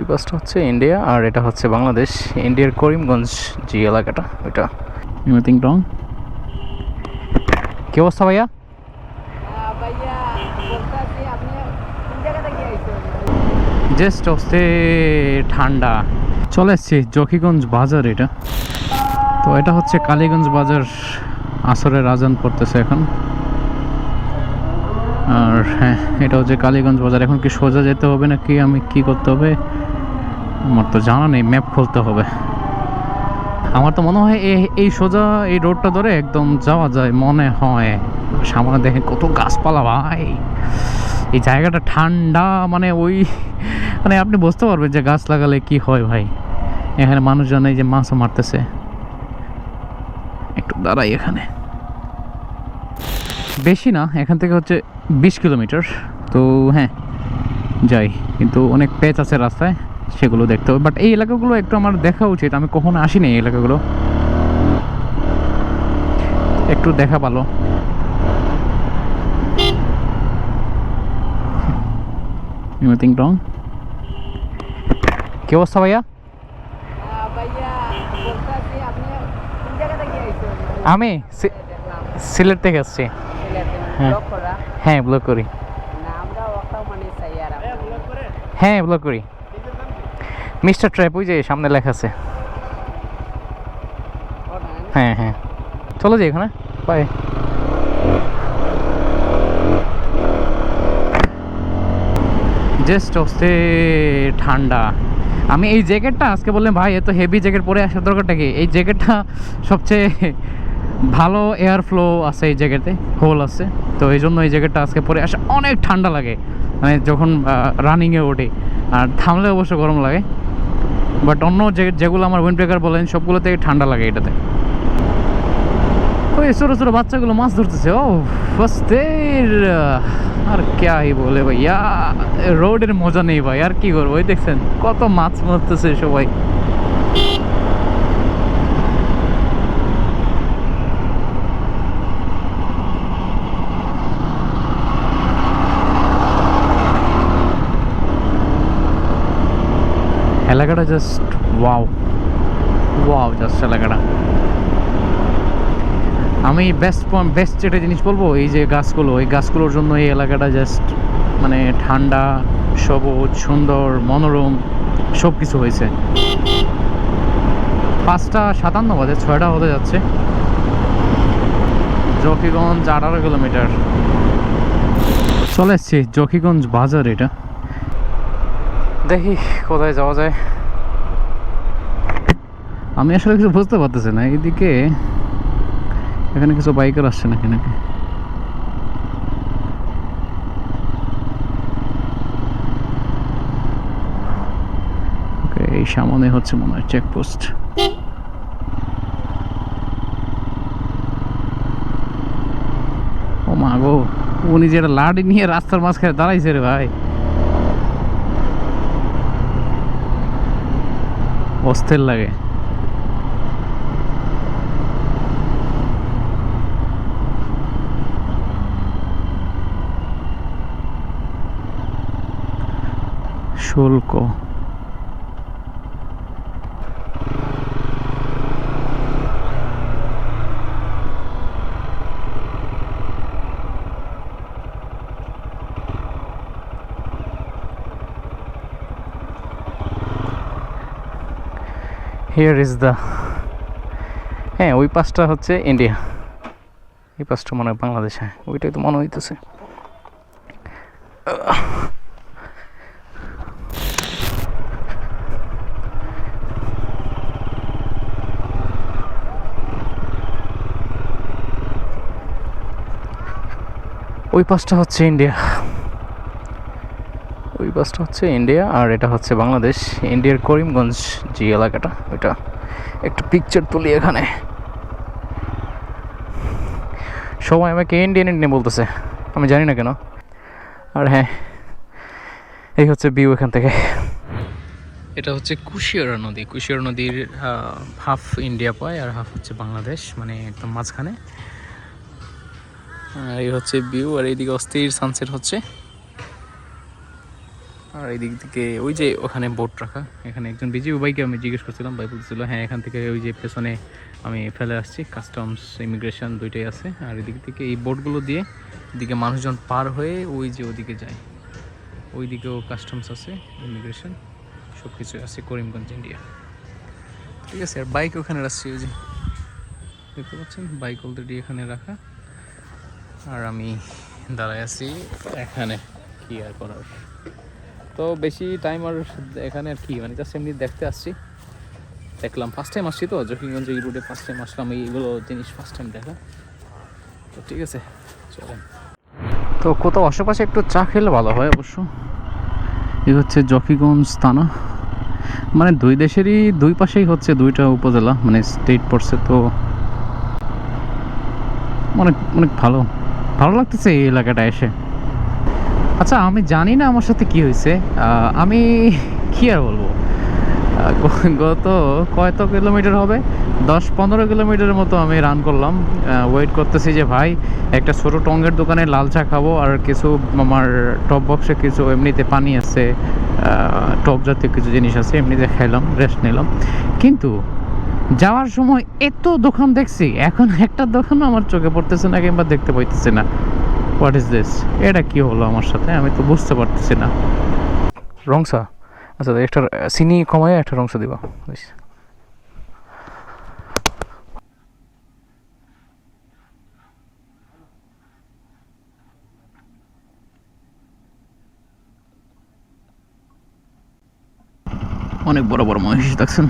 পাশটা হচ্ছে ইন্ডিয়া আর এটা হচ্ছে বাংলাদেশ। ইন্ডিয়ার করিমগঞ্জ যে এলাকাটা ওইটা। Anything wrong? কি অবস্থা ভাইয়া? জাস্ট হচ্ছে ঠান্ডা। চলে এসছি জকিগঞ্জ বাজার। এটা তো এটা হচ্ছে কালীগঞ্জ বাজার। আসরের আজান পড়তেছে এখন। আর হ্যাঁ, এটা হচ্ছে কালীগঞ্জ বাজার। এখন কি সোজা যেতে হবে নাকি আমি কি করতে হবে আমার তো জানা নেই, ম্যাপ খুলতে হবে। আমার তো মনে হয় এই সোজা এই রোডটা ধরে একদম যাওয়া যায় মনে হয়। সামনে দেখেন কত গাছপালা ভাই। এই জায়গাটা ঠান্ডা, মানে ওই মানে আপনি বুঝতে পারবেন যে গাছ লাগালে কি হয় ভাই। এখানে মানুষজন এই যে মাছও মারতেছে। একটু দাঁড়াই এখানে, বেশি না, এখান থেকে হচ্ছে 20 কিলোমিটার। তো হ্যাঁ যাই, কিন্তু অনেক পেচ আছে রাস্তায়, সেগুলো দেখতে হবে। বাট এই এলাকাগুলো একটু আমার দেখা উচিত, আমি কখনো আসিনি এই এলাকাগুলো, একটু দেখা ভালো। Anything wrong? কি অবস্থা ভাইয়া? আমি সিলেট থেকে আসছি। হ্যাঁ ব্লগ করি। হ্যাঁ ব্লগ করি। মিস্টার ট্র্যাপ, ওই যে সামনে লেখা আছে। হ্যাঁ হ্যাঁ, চলে যাই এখানে। বাই। জাস্ট হচ্ছে ঠান্ডা। আমি এই জ্যাকেটটা আজকে বললাম ভাই এত হেভি জ্যাকেট পরে আসার দরকারটা কি? এই জ্যাকেটটা সবচেয়ে ভালো এয়ার ফ্লো আছে এই জ্যাকেটে, হোল আছে। তো এই জন্য এই জ্যাকেটটা আজকে পরে আসা অনেক ঠান্ডা লাগে, মানে যখন রানিংয়ে ওঠে। আর থামলে অবশ্য গরম লাগে, বাট অন্য যেগুলো আমার উইন্ড ব্রেকার বলেন সবগুলোতে ঠান্ডা লাগে এটাতে। ওই ছোটো ছোটো বাচ্চাগুলো মাছ ধরতেছে। ও ফস্তের আর ক্যা হি বলে ভাইয়া, রোডের মজা নেই ভাই, আর কি করবো। ওই দেখছেন কত মাছ মারতেছে সবাই। এলাকাটা জাস্ট ওয়াও ওয়াও, জাস্ট এলাকাটা। আমি বেস্ট যেটা জিনিস বলবো, এই যে গাছগুলো, এই গাছগুলোর জন্য এই এলাকাটা জাস্ট মানে ঠান্ডা, সবুজ, সুন্দর, মনোরম সব কিছু হয়েছে। 5:57 বাজে, 6টা হতে যাচ্ছে। জকিগঞ্জ 18 কিলোমিটার। চলে এসছি জকিগঞ্জ বাজার। এটা দেখি কোথায় যাওয়া যায়। আমি আসলে কিছু বুঝতে পারতেছি না এইদিকে, এখানে কিছু বাইকার আসছে নাকি নাকি ওকে, এই সামনে হচ্ছে মনে হয় চেকপোস্ট। ও মা গো, উনি যেটা লাঠি নিয়ে রাস্তার মাঝখানে দাঁড়াইছে রে ভাই, অস্থির লাগে। শুল্ক হিয়ার ইজ দ্য, হ্যাঁ ওই পাশটা হচ্ছে ইন্ডিয়া, এই পাশটা মনে হয় বাংলাদেশ। হ্যাঁ ওইটাই তো মনে হইতেছে। ওই পাশটা হচ্ছে ইন্ডিয়া, ওই পাশটা হচ্ছে ইন্ডিয়া আর এটা হচ্ছে বাংলাদেশ। ইন্ডিয়ার করিমগঞ্জ যে এলাকাটা ওইটা। একটা পিকচার তুলি এখানে। সবাই আমাকে ইন্ডিয়ান ইন্ডিয়ান বলতেছে, আমি জানি না কেন। আর হ্যাঁ, এই হচ্ছে ভিউ এখান থেকে। এটা হচ্ছে কুশিয়ারা নদী। কুশিয়ারা নদীর হাফ ইন্ডিয়া পায় আর হাফ হচ্ছে বাংলাদেশ, মানে একদম মাঝখানে। আর এই হচ্ছে ভিউ, আর এইদিকে অস্থির সানসেট হচ্ছে। আর এই দিক থেকে ওই যে ওখানে বোট রাখা, এখানে একজন বিজিবি ভাইকে আমি জিজ্ঞেস করছিলাম, ভাই বলছিল হ্যাঁ এখান থেকে ওই যে পেছনে আমি ফেলে আসছি, কাস্টমস ইমিগ্রেশন দুইটাই আছে। আর এদিক থেকে এই বোটগুলো দিয়ে এদিকে মানুষজন পার হয়ে ওই যে ওদিকে যায়, ওই দিকেও কাস্টমস আছে, ইমিগ্রেশন সব কিছু আছে করিমগঞ্জ ইন্ডিয়া। ঠিক আছে, আর বাইক ওখানে রাখছি, ওই যে দেখতে পাচ্ছেন বাইক অলরেডি এখানে রাখা। আর আমি দাঁড়ায় আছি এখানে, কি আর করার। তো বেশি টাইম আর এখানে আর কি, মানে জাস্ট এমনি দেখতে আসছি, দেখলাম ফার্স্ট টাইম আসছি তো জকিগঞ্জ এই রুটে ফার্স্ট টাইম আসলাম, এইগুলো জিনিস ফার্স্ট টাইম দেখা। তো ঠিক আছে চলেন। তো কোথাও আশেপাশে একটু চা খেলে ভালো হয় অবশ্য। এই হচ্ছে জকিগঞ্জ থানা, মানে দুই দেশেরই দুই পাশেই হচ্ছে দুইটা উপজেলা, মানে স্টেট পড়ছে। তো অনেক অনেক ভালো ভালো লাগতেছে এই এলাকাটা এসে। আচ্ছা আমি জানি না আমার সাথে কি হয়েছে, আমি কি আর বলবো, গত কয়ত কিলোমিটার হবে, 10-15 কিলোমিটারের মতো আমি রান করলাম। ওয়েট করতেছি যে ভাই একটা ছোটো টঙ্গের দোকানে লাল চা খাবো, আর কিছু আমার টপ বক্সে কিছু এমনিতে পানি আছে, টপ জাতীয় কিছু জিনিস আছে, এমনিতে খাইলাম, রেস্ট নিলাম। কিন্তু যাওয়ার সময় এত দোকান দেখছি, এখন একটা দোকানও আমার চোখে পড়তেছে না কিংবা দেখতে পাইতেছি না। What is this? এটা কি হলো আমার সাথে, আমি তো বুঝতে পারতেছি না। রংসা, আচ্ছা একটা চিনি কমায় একটা রংসা দিবা। অনেক বড় বড় মহিষ দেখছেন।